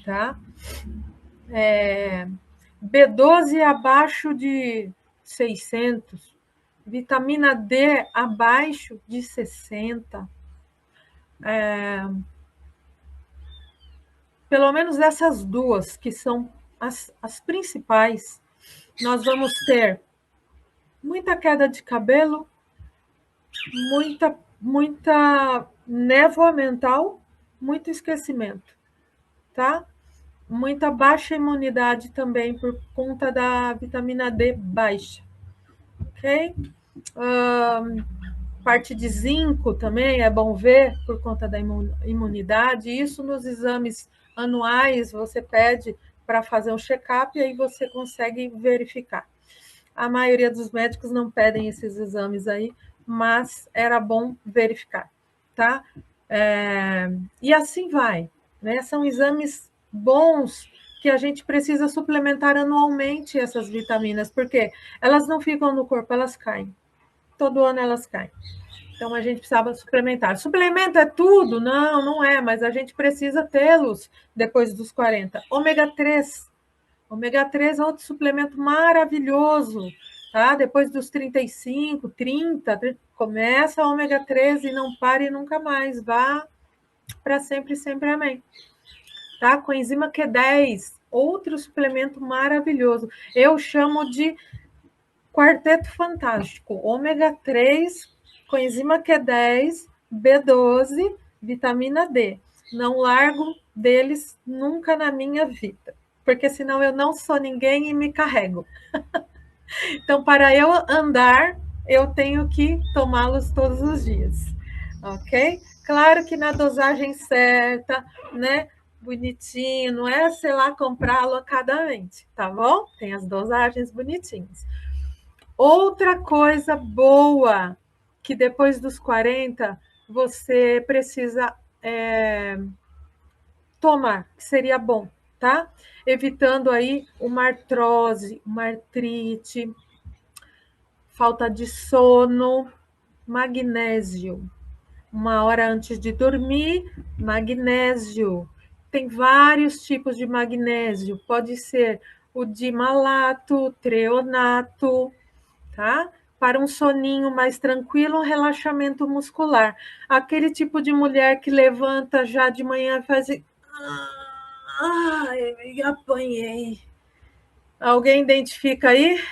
Speaker 1: tá? B12 abaixo de 600, vitamina D abaixo de 60. Pelo menos essas duas, que são as principais, nós vamos ter muita queda de cabelo, muita névoa mental, muito esquecimento, tá? Muita baixa imunidade também por conta da vitamina D baixa, ok? Parte de zinco também é bom ver por conta da imunidade. Isso nos exames anuais você pede para fazer um check-up e aí você consegue verificar. A maioria dos médicos não pedem esses exames aí, mas era bom verificar, tá? E assim vai, né? São exames bons que a gente precisa suplementar anualmente essas vitaminas, porque elas não ficam no corpo, elas caem. Todo ano elas caem. Então a gente precisava suplementar. Suplemento é tudo? Não, não é, mas a gente precisa tê-los depois dos 40. Ômega 3. Ômega 3 é outro suplemento maravilhoso, tá? Depois dos 35, 30, começa o ômega 3 e não pare nunca mais. Vá para sempre, sempre, amém. Tá? Coenzima Q10, outro suplemento maravilhoso. Eu chamo de quarteto fantástico. Ômega 3, coenzima Q10, B12, vitamina D. Não largo deles nunca na minha vida, porque senão eu não sou ninguém e me carrego. Então, para eu andar, eu tenho que tomá-los todos os dias, ok? Claro que na dosagem certa, né? Bonitinho, não é, sei lá, comprar alocadamente, tá bom? Tem as dosagens bonitinhas. Outra coisa boa que depois dos 40 você precisa tomar, que seria bom, tá? Evitando aí uma artrose, uma artrite, falta de sono, magnésio. 1 hora antes de dormir, magnésio. Tem vários tipos de magnésio, pode ser o dimalato, treonato, tá? Para um soninho mais tranquilo, um relaxamento muscular. Aquele tipo de mulher que levanta já de manhã e faz assim, ai, apanhei. Alguém identifica aí?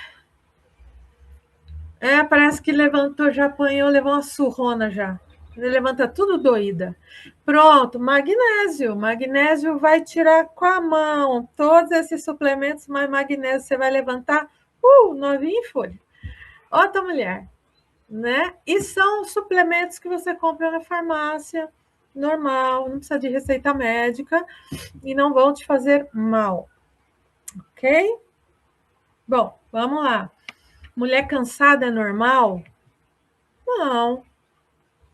Speaker 1: Parece que levantou, já apanhou, levou uma surrona já. Ele levanta tudo doída. Pronto, magnésio. Magnésio vai tirar com a mão todos esses suplementos, mas magnésio você vai levantar, novinho em folha. Outra mulher, né? E são suplementos que você compra na farmácia, normal, não precisa de receita médica e não vão te fazer mal, ok? Bom, vamos lá. Mulher cansada é normal? Não.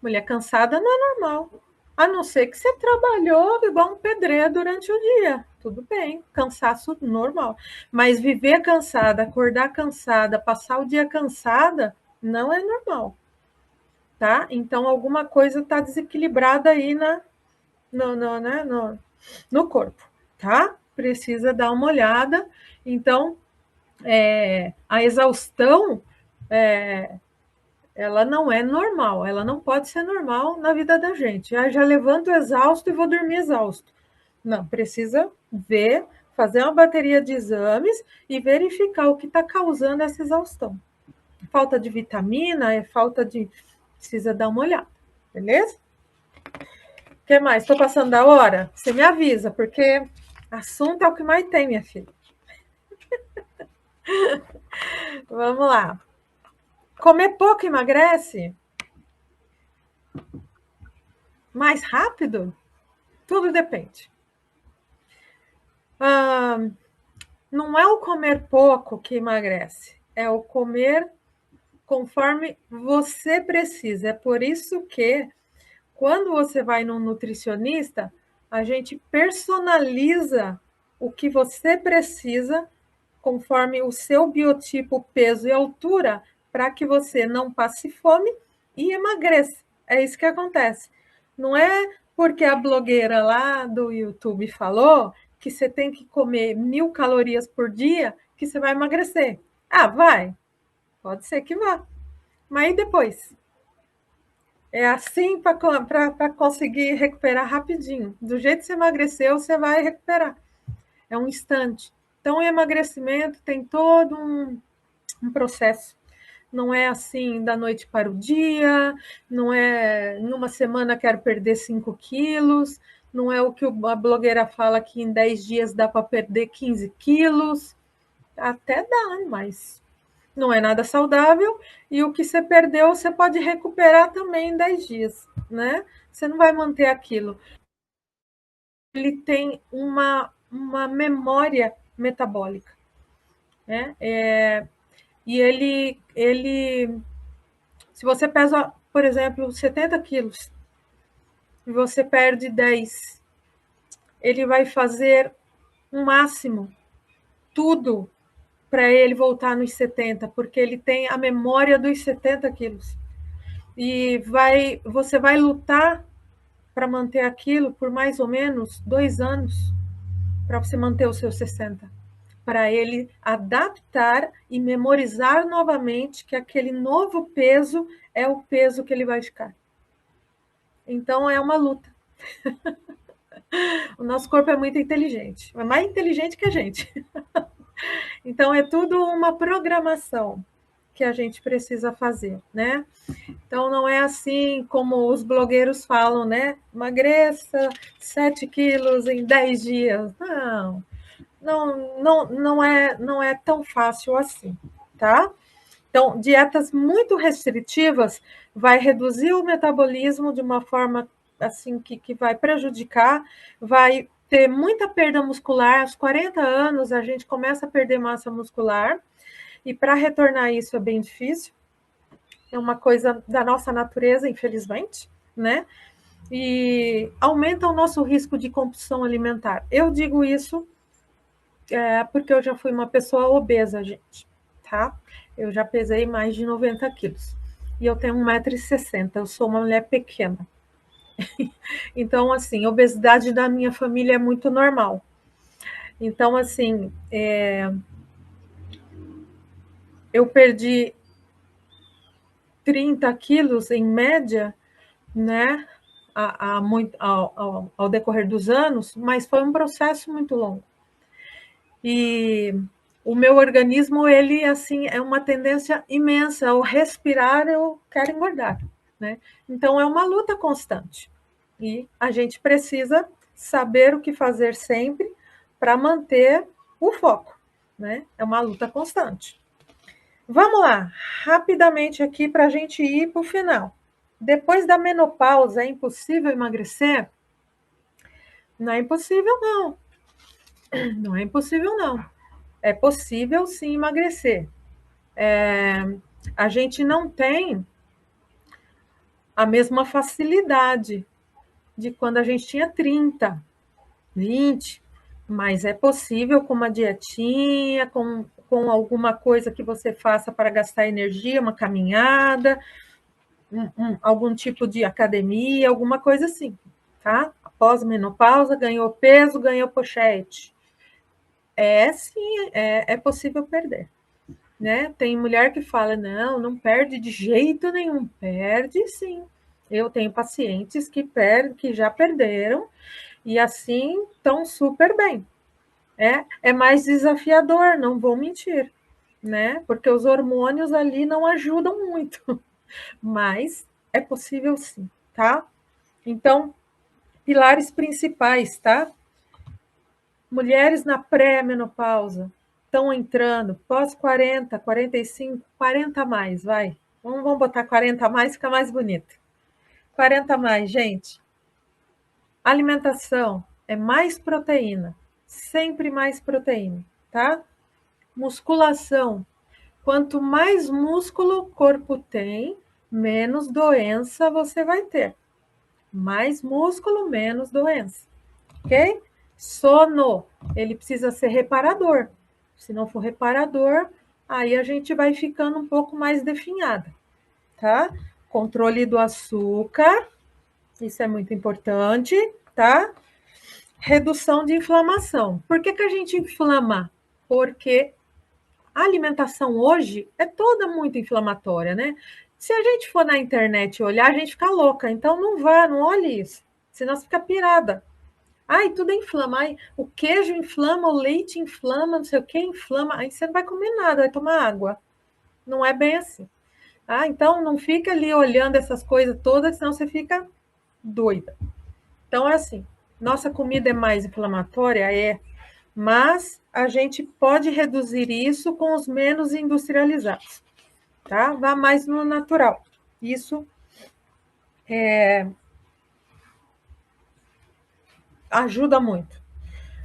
Speaker 1: Mulher cansada não é normal. A não ser que você trabalhou igual um pedreiro durante o dia. Tudo bem, cansaço normal. Mas viver cansada, acordar cansada, passar o dia cansada, não é normal. Tá? Então, alguma coisa está desequilibrada aí no corpo, tá? Precisa dar uma olhada. Então, a exaustão, ela não é normal, ela não pode ser normal na vida da gente. Já levanto exausto e vou dormir exausto. Não, precisa ver, fazer uma bateria de exames e verificar o que está causando essa exaustão. Falta de vitamina, falta de... Precisa dar uma olhada, beleza? O que mais? Estou passando da hora? Você me avisa, porque assunto é o que mais tem, minha filha. Vamos lá. Comer pouco emagrece? Mais rápido? Tudo depende. Não é o comer pouco que emagrece, é o comer conforme você precisa. É por isso que, quando você vai num nutricionista, a gente personaliza o que você precisa conforme o seu biotipo, peso e altura, para que você não passe fome e emagreça. É isso que acontece. Não é porque a blogueira lá do YouTube falou que você tem que comer 1.000 calorias por dia que você vai emagrecer. Vai. Pode ser que vá. Mas e depois? É assim para conseguir recuperar rapidinho. Do jeito que você emagreceu, você vai recuperar. É um instante. Então, o emagrecimento tem todo um processo. Não é assim da noite para o dia, não é em uma semana quero perder 5 quilos, não é o que a blogueira fala que em 10 dias dá para perder 15 quilos. Até dá, mas não é nada saudável. E o que você perdeu, você pode recuperar também em 10 dias, né? Você não vai manter aquilo. Ele tem uma memória metabólica, né? E se você pesa, por exemplo, 70 quilos e você perde 10, ele vai fazer o máximo, tudo, para ele voltar nos 70, porque ele tem a memória dos 70 quilos. E você vai lutar para manter aquilo por mais ou menos 2 anos, para você manter os seus 60. Para ele adaptar e memorizar novamente que aquele novo peso é o peso que ele vai ficar. Então é uma luta. O nosso corpo é muito inteligente, é mais inteligente que a gente. Então é tudo uma programação que a gente precisa fazer, né? Então não é assim como os blogueiros falam, né? Emagreça 7 quilos em 10 dias. Não é tão fácil assim, tá? Então, dietas muito restritivas vai reduzir o metabolismo de uma forma assim que vai prejudicar, vai ter muita perda muscular. Aos 40 anos, a gente começa a perder massa muscular, e para retornar isso é bem difícil. É uma coisa da nossa natureza, infelizmente, né? E aumenta o nosso risco de compulsão alimentar. Eu digo isso porque eu já fui uma pessoa obesa, gente, tá? Eu já pesei mais de 90 quilos. E eu tenho 1,60 m, eu sou uma mulher pequena. Então, assim, a obesidade da minha família é muito normal. Então, assim, eu perdi 30 quilos em média, né? Ao decorrer dos anos, mas foi um processo muito longo. E o meu organismo, ele assim, é uma tendência imensa. Ao respirar, eu quero engordar, né? Então, é uma luta constante. E a gente precisa saber o que fazer sempre para manter o foco, né? É uma luta constante. Vamos lá, rapidamente aqui para a gente ir para o final. Depois da menopausa, é impossível emagrecer? Não é impossível, não. Não é impossível, não. É possível sim emagrecer. A gente não tem a mesma facilidade de quando a gente tinha 30, 20, mas é possível com uma dietinha, com alguma coisa que você faça para gastar energia, uma caminhada, algum tipo de academia, alguma coisa assim, tá? Após a menopausa, ganhou peso, ganhou pochete. Sim, é possível perder. Né? Tem mulher que fala, não perde de jeito nenhum. Perde sim. Eu tenho pacientes que já perderam e assim estão super bem. É mais desafiador, não vou mentir, né? Porque os hormônios ali não ajudam muito, mas é possível sim, tá? Então, pilares principais, tá? Mulheres na pré-menopausa estão entrando, pós 40, 45, 40 a mais, vai. Vamos botar 40 a mais, fica mais bonito. 40 a mais, gente. Alimentação é mais proteína, sempre mais proteína, tá? Musculação. Quanto mais músculo o corpo tem, menos doença você vai ter. Mais músculo, menos doença, ok? Sono, ele precisa ser reparador. Se não for reparador, aí a gente vai ficando um pouco mais definhada, tá? Controle do açúcar, isso é muito importante, tá? Redução de inflamação. Por que a gente inflama? Porque a alimentação hoje é toda muito inflamatória, né? Se a gente for na internet olhar, a gente fica louca. Então não vá, não olhe isso. Senão você fica pirada. Ai, tudo inflama. Ai, o queijo inflama, o leite inflama, não sei o que inflama. Aí você não vai comer nada, vai tomar água. Não é bem assim. Ah, então não fica ali olhando essas coisas todas, senão você fica doida. Então é assim, nossa comida é mais inflamatória? É, mas a gente pode reduzir isso com os menos industrializados, tá? Vá mais no natural. Isso ajuda muito.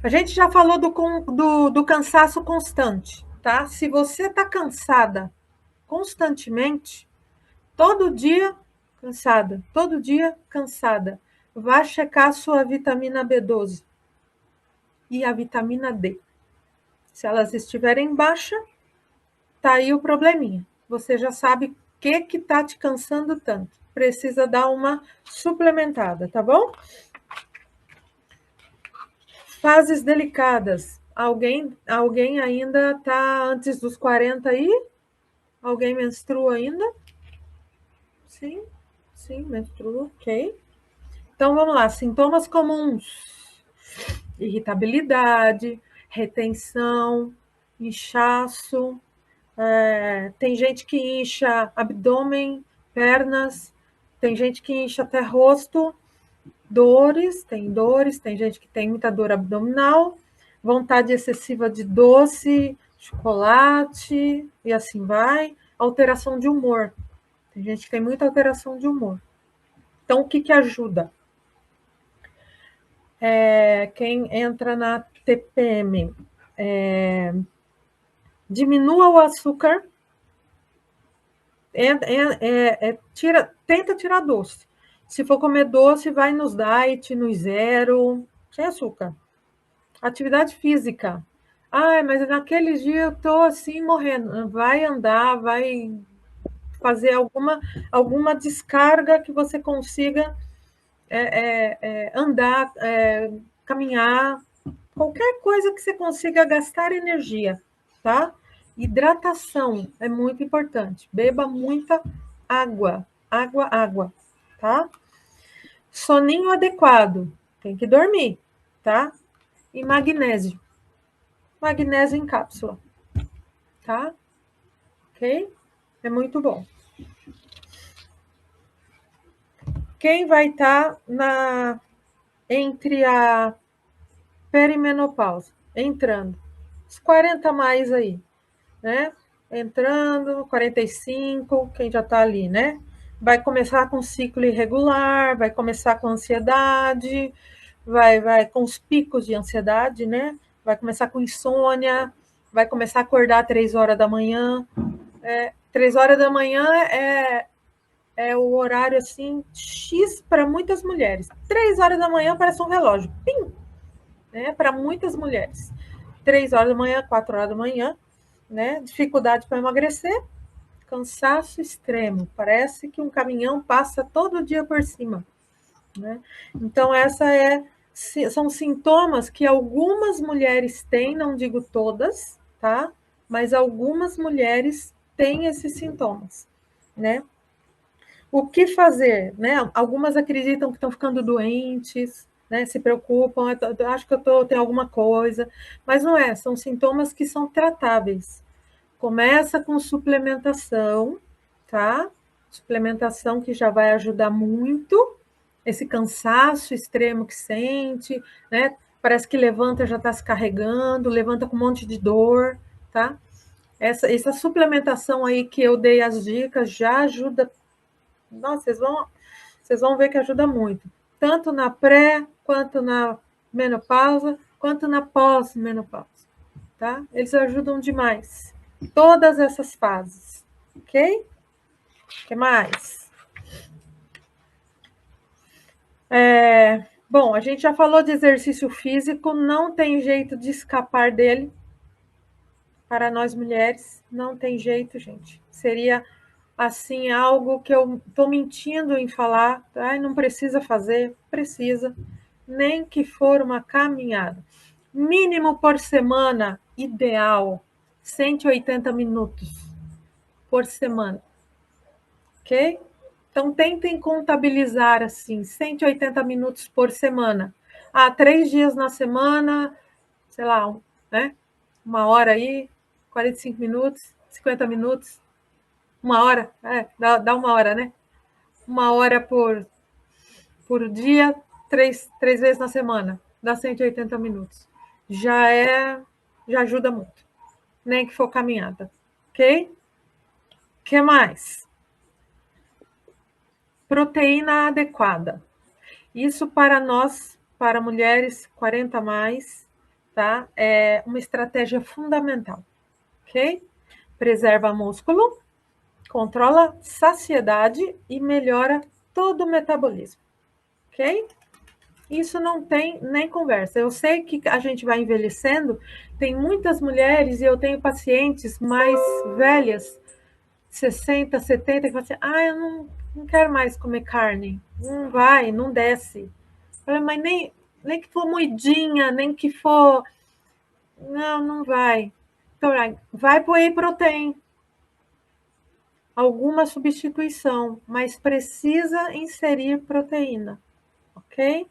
Speaker 1: A gente já falou do cansaço constante, tá? Se você está cansada constantemente, todo dia cansada, todo dia cansada, vá checar a sua vitamina B12 e a vitamina D. Se elas estiverem baixa, tá aí o probleminha. Você já sabe o que tá te cansando tanto. Precisa dar uma suplementada, tá bom? Fases delicadas. Alguém ainda tá antes dos 40 aí? Alguém menstrua ainda? Sim, sim, menstrua, ok. Então vamos lá, sintomas comuns: irritabilidade, retenção, inchaço, tem gente que incha abdômen, pernas, tem gente que incha até rosto, dores, tem gente que tem muita dor abdominal, vontade excessiva de doce, chocolate e assim vai, alteração de humor. Tem gente que tem muita alteração de humor. Então, o que, que ajuda? Quem entra na TPM, diminua o açúcar, tenta tirar doce. Se for comer doce, vai nos diet, no zero, sem açúcar. Atividade física. Ah, mas naquele dia eu tô assim morrendo. Vai andar, vai fazer alguma descarga que você consiga andar, caminhar, qualquer coisa que você consiga gastar energia, tá? Hidratação é muito importante. Beba muita água, água, água, tá? Soninho adequado, tem que dormir, tá? E magnésio. Magnésio em cápsula, tá? Ok? É muito bom. Quem vai estar entre a perimenopausa, entrando, os 40 mais aí, né? Entrando, 45, quem já está ali, né? Vai começar com ciclo irregular, vai começar com ansiedade, vai com os picos de ansiedade, né? Vai começar com insônia, vai começar a acordar 3 horas da manhã. 3 horas da manhã é o horário assim X para muitas mulheres. 3 horas da manhã parece um relógio. Pim! Né? Para muitas mulheres. 3 horas da manhã, 4 horas da manhã, né? Dificuldade para emagrecer, cansaço extremo. Parece que um caminhão passa todo dia por cima. Né? Então, são sintomas que algumas mulheres têm, não digo todas, tá? Mas algumas mulheres têm esses sintomas, né? O que fazer, né? Algumas acreditam que estão ficando doentes, né? Se preocupam, acho que tenho alguma coisa, mas não é, são sintomas que são tratáveis. Começa com suplementação, tá? Suplementação que já vai ajudar muito. Esse cansaço extremo que sente, né? Parece que levanta, já está se carregando, levanta com um monte de dor, tá? Essa suplementação aí que eu dei as dicas já ajuda. Nossa, vocês vão ver que ajuda muito. Tanto na pré, quanto na menopausa, quanto na pós-menopausa, tá? Eles ajudam demais. Todas essas fases, ok? O que mais? Bom, a gente já falou de exercício físico, não tem jeito de escapar dele. Para nós mulheres, não tem jeito, gente. Seria, assim, algo que eu estou mentindo em falar. Ai, não precisa fazer? Precisa. Nem que for uma caminhada. Mínimo por semana, ideal, 180 minutos por semana. ok? Então, tentem contabilizar, assim, 180 minutos por semana. 3 dias na semana, sei lá, né? 1 hora aí, 45 minutos, 50 minutos, 1 hora, dá 1 hora, né? 1 hora por dia, três vezes na semana, dá 180 minutos. Já ajuda muito, nem que for caminhada, ok? O que mais? Proteína adequada. Isso para nós, para mulheres 40 a mais, tá? É uma estratégia fundamental, ok? Preserva músculo, controla saciedade e melhora todo o metabolismo, ok? Isso não tem nem conversa. Eu sei que a gente vai envelhecendo, tem muitas mulheres e eu tenho pacientes mais velhas, 60, 70, que falam assim, eu não quero mais comer carne. Não vai, não desce. Eu falei, mas nem que for moidinha, nem que for... Não vai. Então, vai para o whey protein. Alguma substituição, mas precisa inserir proteína, ok?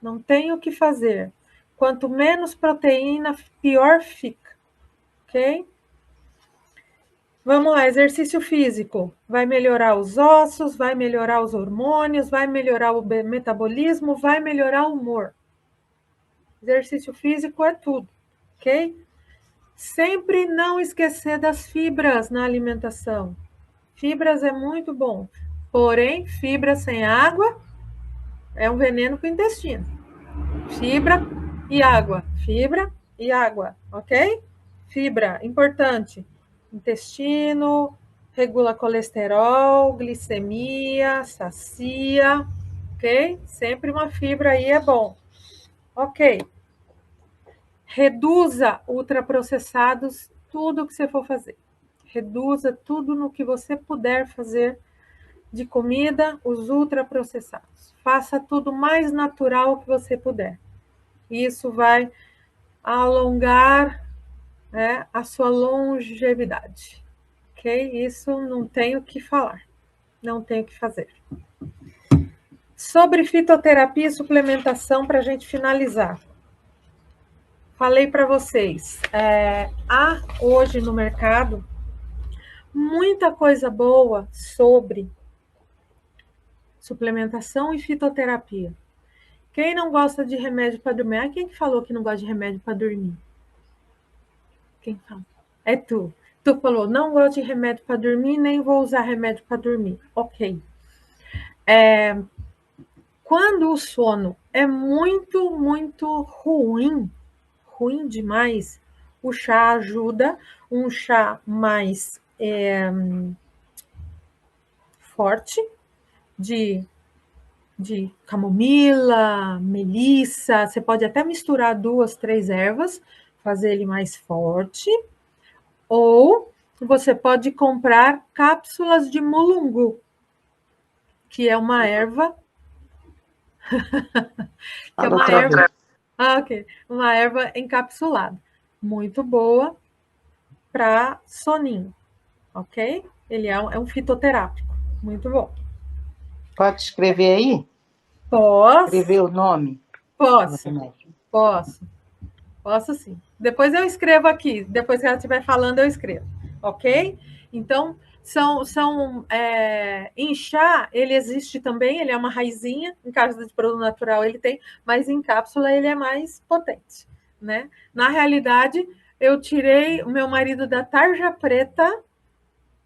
Speaker 1: Não tem o que fazer. Quanto menos proteína, pior fica, ok? Vamos lá, exercício físico. Vai melhorar os ossos, vai melhorar os hormônios, vai melhorar o metabolismo, vai melhorar o humor. Exercício físico é tudo, ok? Sempre não esquecer das fibras na alimentação. Fibras é muito bom, porém, fibra sem água é um veneno para o intestino. Fibra e água, ok? Fibra, importante. Intestino, regula colesterol, glicemia, sacia, ok? Sempre uma fibra aí é bom. Ok. Reduza ultraprocessados, tudo que você for fazer. Reduza tudo no que você puder fazer de comida, os ultraprocessados. Faça tudo mais natural que você puder. Isso vai alongar, né, a sua longevidade. Ok? Isso não tenho o que falar. Não tenho o que fazer. Sobre fitoterapia e suplementação, para a gente finalizar. Falei para vocês, há hoje no mercado muita coisa boa sobre suplementação e fitoterapia. Quem não gosta de remédio para dormir? Quem falou que não gosta de remédio para dormir? Quem fala? É tu. Tu falou, não gosto de remédio para dormir, nem vou usar remédio para dormir. Ok. Quando o sono é muito, muito ruim demais, o chá ajuda, um chá mais forte, de camomila, melissa, você pode até misturar 2, 3 ervas, fazer ele mais forte, ou você pode comprar cápsulas de mulungu, que é uma erva. Que é uma erva. Ok. Uma erva encapsulada. Muito boa para soninho. Ok? Ele é um fitoterápico. Muito bom.
Speaker 2: Pode escrever aí?
Speaker 1: Posso?
Speaker 2: Escrever o nome?
Speaker 1: Posso sim. Depois eu escrevo aqui. Depois que ela estiver falando, eu escrevo. Ok? Então, em chá, ele existe também, ele é uma raizinha, em caso de produto natural ele tem, mas em cápsula ele é mais potente, né? Na realidade, eu tirei o meu marido da tarja preta,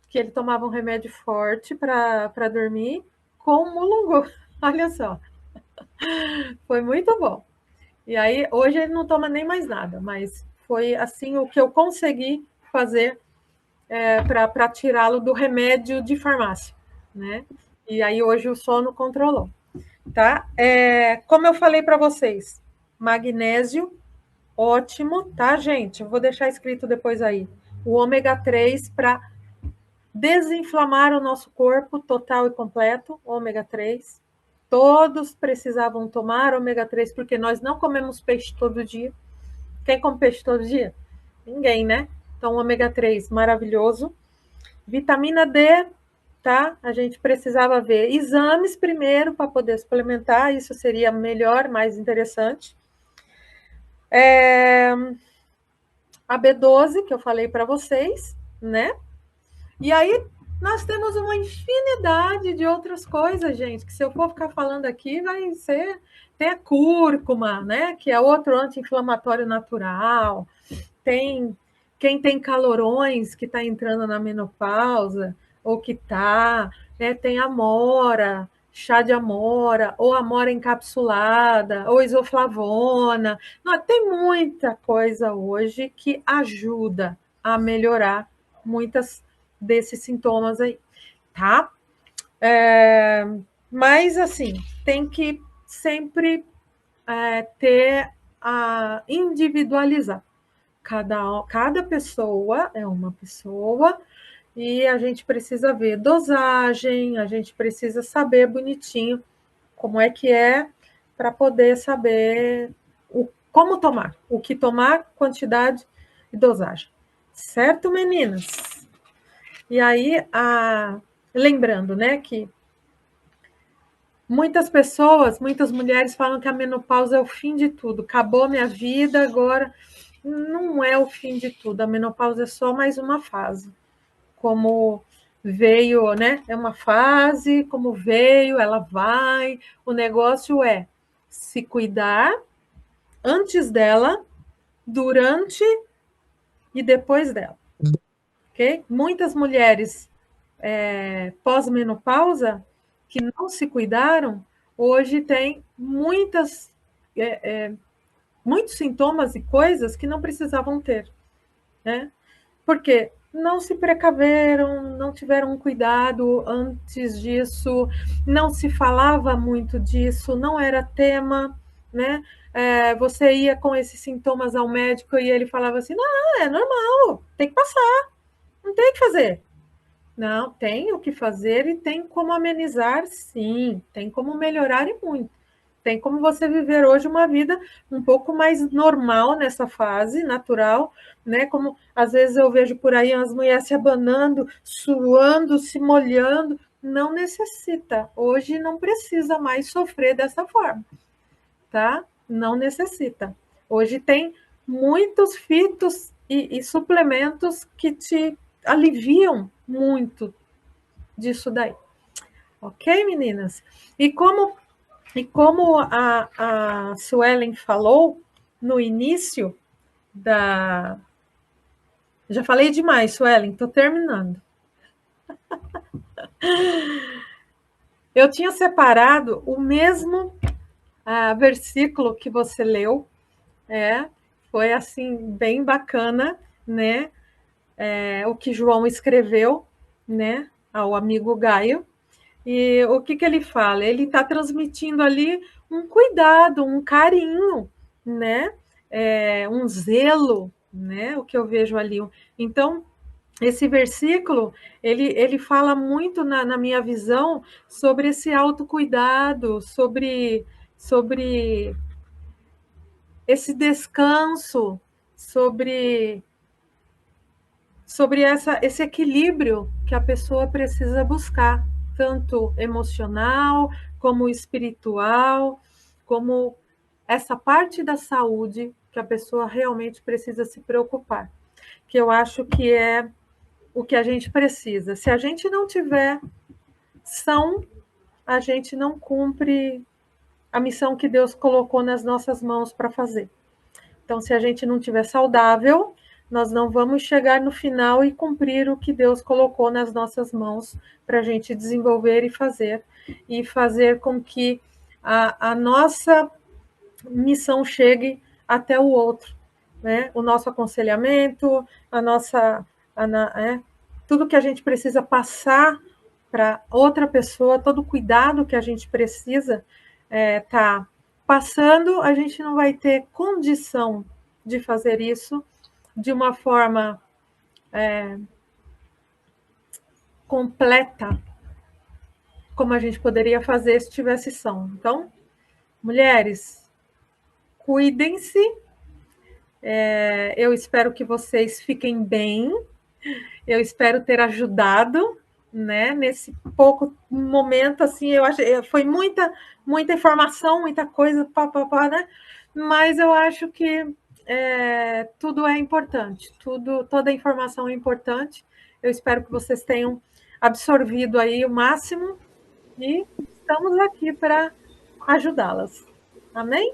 Speaker 1: que ele tomava um remédio forte para dormir, com mulungu. Olha só. Foi muito bom. E aí, hoje ele não toma nem mais nada, mas foi assim o que eu consegui fazer para tirá-lo do remédio de farmácia, né? E aí hoje o sono controlou, tá? Como eu falei para vocês, magnésio, ótimo, tá, gente? Eu vou deixar escrito depois aí. O ômega 3 para desinflamar o nosso corpo total e completo, ômega 3. Todos precisavam tomar ômega 3 porque nós não comemos peixe todo dia. Quem come peixe todo dia? Ninguém, né? Então, ômega 3, maravilhoso. Vitamina D, tá? A gente precisava ver exames primeiro para poder suplementar, isso seria melhor, mais interessante. A B12, que eu falei para vocês, né? E aí nós temos uma infinidade de outras coisas, gente, que se eu for ficar falando aqui, vai ser. Tem a cúrcuma, né? Que é outro anti-inflamatório natural. Tem quem tem calorões que está entrando na menopausa, ou que está, né? Tem amora, chá de amora, ou amora encapsulada, ou isoflavona. Não, tem muita coisa hoje que ajuda a melhorar muitas desses sintomas aí, tá? Mas, assim, tem que sempre ter a individualizar. Cada pessoa é uma pessoa e a gente precisa ver dosagem, a gente precisa saber bonitinho como é para poder saber como tomar, o que tomar, quantidade e dosagem. Certo, meninas? E aí, lembrando, né, que muitas pessoas, muitas mulheres falam que a menopausa é o fim de tudo, acabou minha vida, agora não é o fim de tudo, a menopausa é só mais uma fase. Como veio, né? É uma fase, como veio, ela vai. O negócio é se cuidar antes dela, durante e depois dela. Ok? Muitas mulheres pós-menopausa que não se cuidaram, hoje têm muitos sintomas e coisas que não precisavam ter, né? Porque não se precaveram, não tiveram um cuidado antes disso, não se falava muito disso, não era tema, né? Você ia com esses sintomas ao médico e ele falava assim: não, é normal, tem que passar, não tem o que fazer. Não, tem o que fazer e tem como amenizar, sim, tem como melhorar e muito. Tem como você viver hoje uma vida um pouco mais normal nessa fase, natural, né? Como às vezes eu vejo por aí as mulheres se abanando, suando, se molhando. Não necessita. Hoje não precisa mais sofrer dessa forma, tá? Não necessita. Hoje tem muitos fitos e suplementos que te aliviam muito disso daí. Ok, meninas? E como a Suelen falou no início da. Já falei demais, Suelen, estou terminando. Eu tinha separado o mesmo versículo que você leu, foi assim, bem bacana, né? O que João escreveu, né, ao amigo Gaio. E o que ele fala? Ele está transmitindo ali um cuidado, um carinho, né? Um zelo, né? O que eu vejo ali. Então, esse versículo, ele fala muito, na minha visão, sobre esse autocuidado, sobre esse descanso, sobre esse equilíbrio que a pessoa precisa buscar, tanto emocional, como espiritual, como essa parte da saúde que a pessoa realmente precisa se preocupar, que eu acho que é o que a gente precisa. Se a gente não tiver são, a gente não cumpre a missão que Deus colocou nas nossas mãos para fazer. Então, se a gente não tiver saudável, nós não vamos chegar no final e cumprir o que Deus colocou nas nossas mãos para a gente desenvolver e fazer com que a nossa missão chegue até o outro, né? O nosso aconselhamento, tudo que a gente precisa passar para outra pessoa, todo o cuidado que a gente precisa tá passando, a gente não vai ter condição de fazer isso de uma forma completa, como a gente poderia fazer se tivesse são. Então, mulheres, cuidem-se. Eu espero que vocês fiquem bem. Eu espero ter ajudado, né? Nesse pouco momento, assim, eu acho foi muita informação, muita coisa, né? Mas eu acho que tudo é importante, toda informação é importante. Eu espero que vocês tenham absorvido aí o máximo e estamos aqui para ajudá-las. Amém?